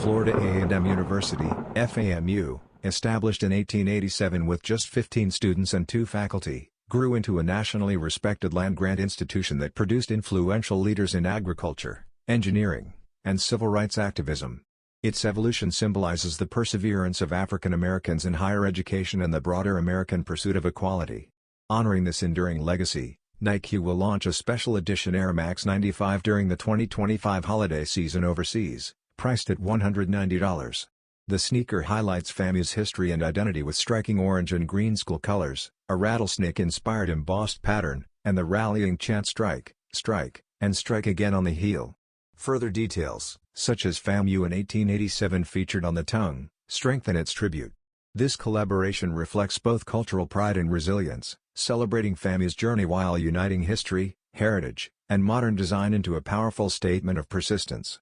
Florida A&M University, FAMU, established in 1887 with just 15 students and 2 faculty, grew into a nationally respected land-grant institution that produced influential leaders in agriculture, engineering, and civil rights activism. Its evolution symbolizes the perseverance of African Americans in higher education and the broader American pursuit of equality. Honoring this enduring legacy, Nike will launch a special edition Air Max 95 during the 2025 holiday season overseas, priced at $190. The sneaker highlights FAMU's history and identity with striking orange and green school colors, a rattlesnake-inspired embossed pattern, and the rallying chant strike, strike, and strike again on the heel. Further details, such as FAMU in 1887 featured on the tongue, strengthen its tribute. This collaboration reflects both cultural pride and resilience, celebrating FAMU's journey while uniting history, heritage, and modern design into a powerful statement of persistence.